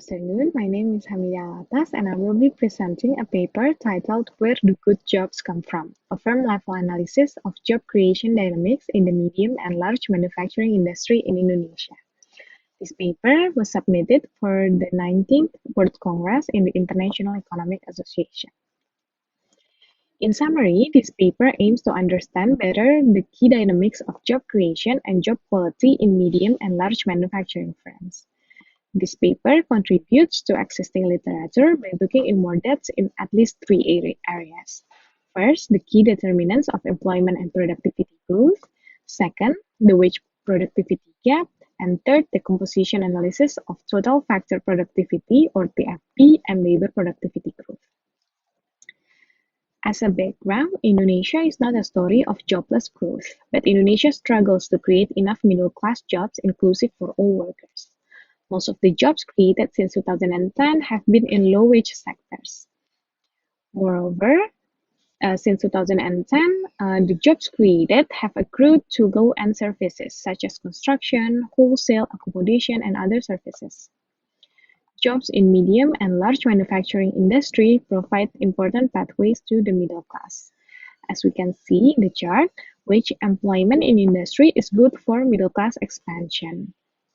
afternoon. My name is Hamidah Alatas, and I will be presenting a paper titled Where Do Good Jobs Come From? A firm-level analysis of job creation dynamics in the medium and large manufacturing industry in Indonesia. This paper was submitted for the 19th World Congress in the International Economic Association. In summary, this paper aims to understand better the key dynamics of job creation and job quality in medium and large manufacturing firms. This paper contributes to existing literature by looking in more depth in at least three areas. First, the key determinants of employment and productivity growth. Second, the wage productivity gap. And third, the composition analysis of total factor productivity or TFP and labor productivity growth. As a background, Indonesia is not a story of jobless growth, but Indonesia struggles to create enough middle-class jobs inclusive for all workers. Most of the jobs created since 2010 have been in low-wage sectors. Moreover, since 2010, the jobs created have accrued to low-end services such as construction, wholesale, accommodation, and other services. Jobs in medium and large manufacturing industry provide important pathways to the middle class. As we can see in the chart, wage employment in industry is good for middle class expansion,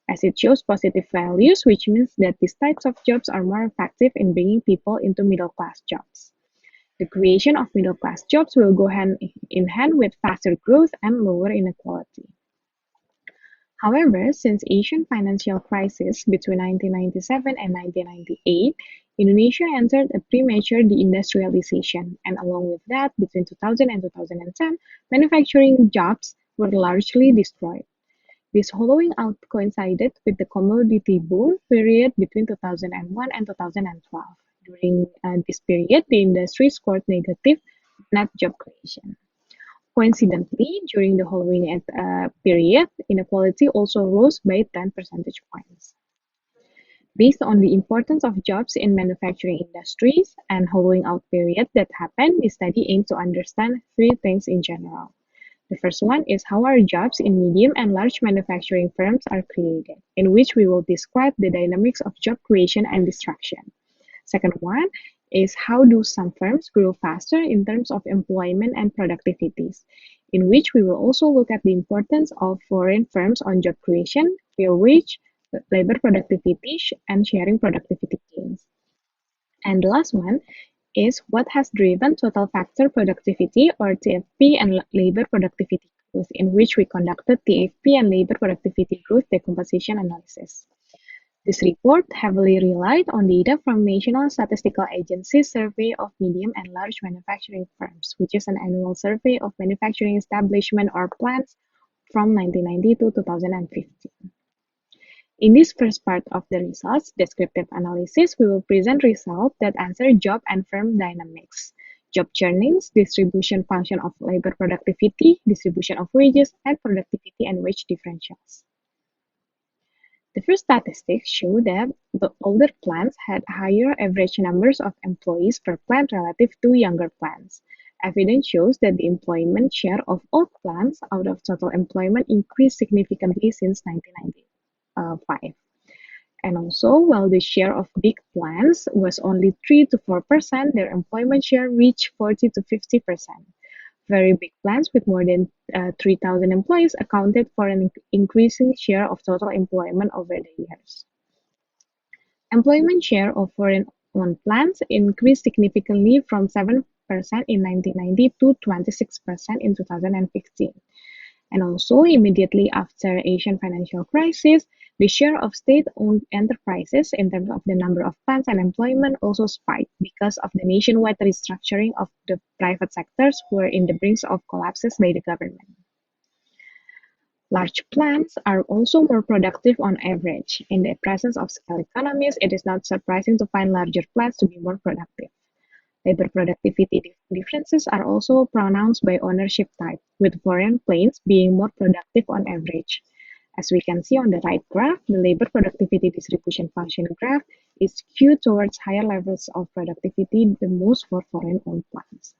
as it shows positive values, which means that these types of jobs are more effective in bringing people into middle-class jobs. The creation of middle-class jobs will go hand in hand with faster growth and lower inequality. However, since Asian financial crisis between 1997 and 1998, Indonesia entered a premature deindustrialization, and along with that, between 2000 and 2010, manufacturing jobs were largely destroyed. This hollowing out coincided with the commodity boom period between 2001 and 2012. During this period, the industry scored negative net job creation. Coincidentally, during the hollowing out period, inequality also rose by 10 percentage points. Based on the importance of jobs in manufacturing industries and hollowing out period that happened, the study aimed to understand three things in general. The first one is how our jobs in medium and large manufacturing firms are created, in which we will describe the dynamics of job creation and destruction. Second one is how do some firms grow faster in terms of employment and productivities, in which we will also look at the importance of foreign firms on job creation, real wage, labor productivity, and sharing productivity gains. And the last one is what has driven total factor productivity or TFP and labor productivity growth, in which we conducted TFP and labor productivity growth decomposition analysis. This report heavily relied on data from National Statistical Agency's survey of medium and large manufacturing firms, which is an annual survey of manufacturing establishment or plants from 1990 to 2015. In this first part of the results, descriptive analysis, we will present results that answer job and firm dynamics, job churnings, distribution function of labor productivity, distribution of wages, and productivity and wage differentials. The first statistics show that the older plants had higher average numbers of employees per plant relative to younger plants. Evidence shows that the employment share of old plants out of total employment increased significantly since 1995. And also, while the share of big plants was only 3 to 4%, their employment share reached 40 to 50%. Very big plants with more than 3,000 employees accounted for an increasing share of total employment over the years. Employment share of foreign-owned plants increased significantly from 7% in 1990 to 26% in 2015. And also, immediately after Asian financial crisis, the share of state-owned enterprises in terms of the number of plants and employment also spiked because of the nationwide restructuring of the private sectors who were in the brink of collapses by the government. Large plants are also more productive on average. In the presence of scale economies, it is not surprising to find larger plants to be more productive. Labor productivity differences are also pronounced by ownership type, with foreign plants being more productive on average. As we can see on the right graph, the labor productivity distribution function graph is skewed towards higher levels of productivity, the most for foreign-owned plants.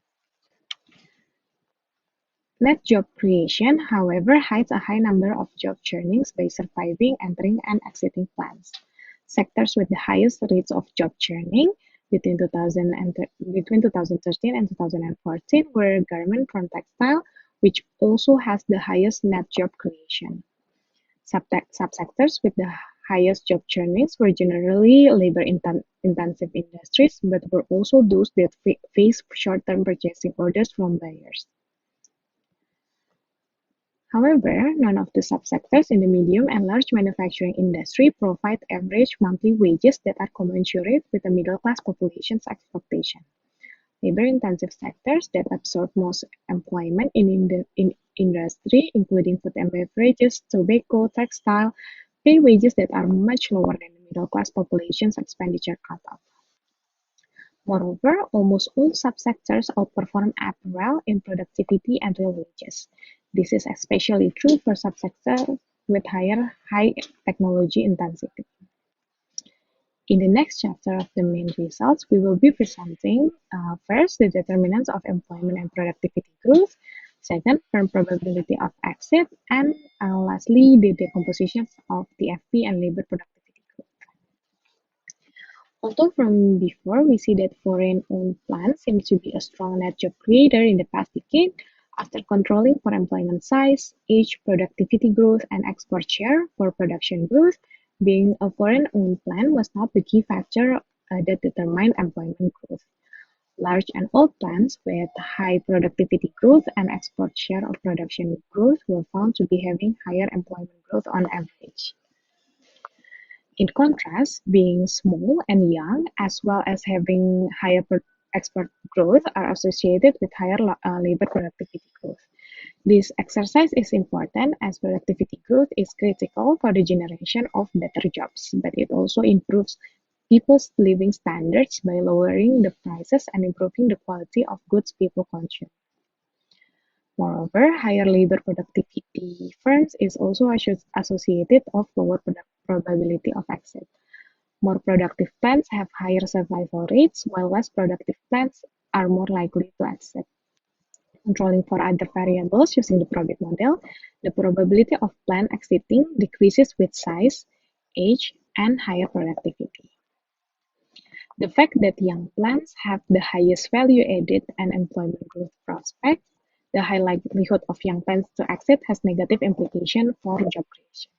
Net job creation, however, hides a high number of job churnings by surviving, entering, and exiting plants. sectors with the highest rates of job churning between 2013 and 2014 were garment from textile, which also has the highest net job creation. Subsectors with the highest job churnings were generally labor-intensive industries, but were also those that face short-term purchasing orders from buyers. However, none of the subsectors in the medium and large manufacturing industry provide average monthly wages that are commensurate with the middle-class population's expectation. Labor-intensive sectors that absorb most employment in industry, including food and beverages, tobacco, textile, pay wages that are much lower than the middle-class population's expenditure cutoff. Moreover, almost all subsectors outperform apparel in productivity and real wages. This is especially true for subsectors with high technology intensity. In the next chapter of the main results, we will be presenting first the determinants of employment and productivity growth, second, firm probability of exit, and lastly, the decomposition of TFP and labor productivity growth. Although from before we see that foreign-owned plants seem to be a strong net job creator in the past decade, after controlling for employment size, age, productivity growth, and export share for production growth, being a foreign-owned plant was not the key factor that determined employment growth. Large and old plants with high productivity growth and export share of production growth were found to be having higher employment growth on average. In contrast, being small and young, as well as having higher export growth, are associated with higher labor productivity growth. This exercise is important as productivity growth is critical for the generation of better jobs, but it also improves people's living standards by lowering the prices and improving the quality of goods people consume. Moreover, higher labor productivity firms is also associated with lower probability of exit. More productive plants have higher survival rates, while less productive plants are more likely to exit. Controlling for other variables using the probit model, the probability of plant exiting decreases with size, age, and higher productivity. The fact that young plants have the highest value added and employment growth prospects, the high likelihood of young plants to exit has negative implications for job creation.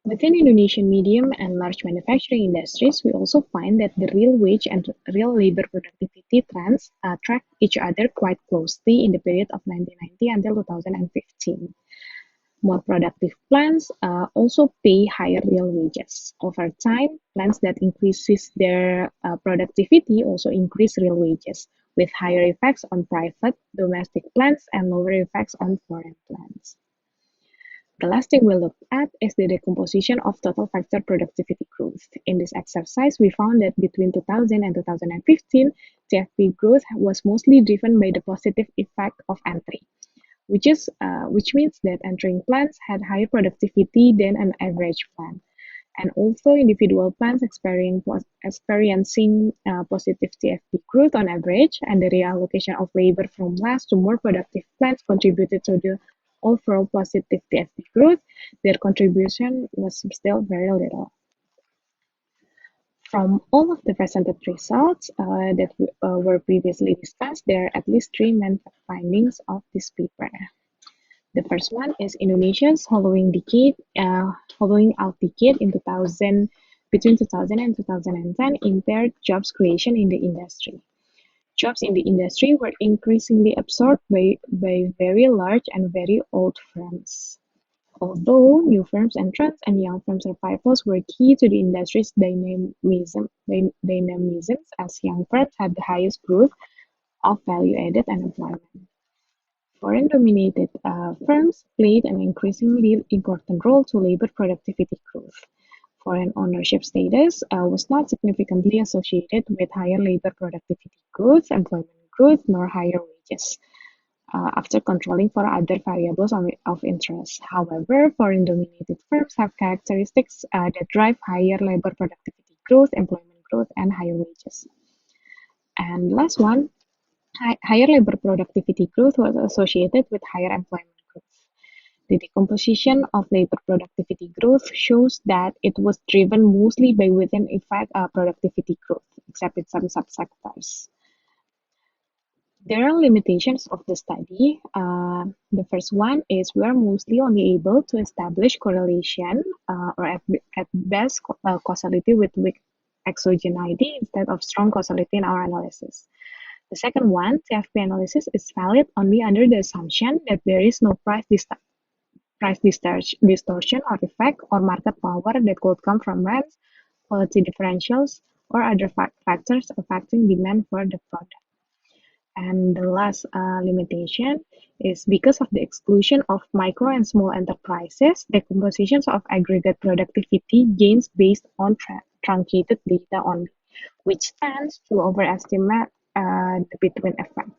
Within Indonesian medium and large manufacturing industries, we also find that the real wage and real labor productivity trends track each other quite closely in the period of 1990 until 2015. More productive plants also pay higher real wages. Over time, plants that increases their productivity also increase real wages, with higher effects on private, domestic plants and lower effects on foreign plants. The last thing we looked at is the decomposition of total factor productivity growth. In this exercise, we found that between 2000 and 2015, TFP growth was mostly driven by the positive effect of entry, which means that entering plants had higher productivity than an average plant. And also, individual plants experiencing positive TFP growth on average, and the reallocation of labor from less to more productive plants contributed to the overall positive TFP growth. Their contribution was still very little. From all of the presented results that were previously discussed, there are at least three main findings of this paper. The first one is Indonesia's hollowing out decade in between 2000 and 2010 impaired jobs creation in the industry. Jobs in the industry were increasingly absorbed by very large and very old firms. Although new firms' entrance and young firms' survivals were key to the industry's dynamisms, as young firms had the highest growth of value added and employment. Foreign-dominated firms played an increasingly important role to labor productivity growth. Foreign ownership status was not significantly associated with higher labor productivity growth, employment growth, nor higher wages, after controlling for other variables of interest. However, foreign-dominated firms have characteristics that drive higher labor productivity growth, employment growth, and higher wages. And last one, higher labor productivity growth was associated with higher employment growth. The decomposition of labor productivity growth shows that it was driven mostly by within effect productivity growth, except in some subsectors. There are limitations of the study. The first one is we're mostly only able to establish correlation or at best causality with weak exogeneity instead of strong causality in our analysis. The second one, CFP analysis is valid only under the assumption that there is no price distortion or effect or market power that could come from rents, quality differentials, or other factors affecting demand for the product. And the last limitation is because of the exclusion of micro and small enterprises, the compositions of aggregate productivity gains based on truncated data only, which tends to overestimate the between effect.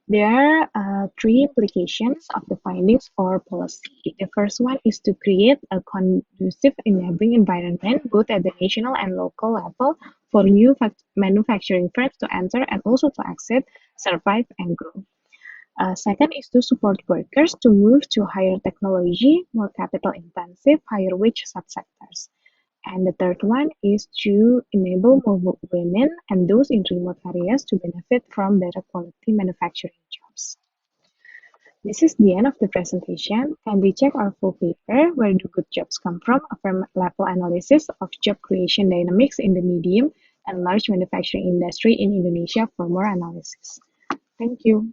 There are three implications of the findings for policy. The first one is to create a conducive enabling environment both at the national and local level for new manufacturing firms to enter and also to exit, survive, and grow. Second is to support workers to move to higher technology, more capital intensive, higher wage subsectors. And the third one is to enable more women and those in remote areas to benefit from better quality manufacturing jobs. This is the end of the presentation. Kindly check our full paper, Where Do Good Jobs Come From? A firm-level analysis of job creation dynamics in the medium and large manufacturing industry in Indonesia for more analysis. Thank you.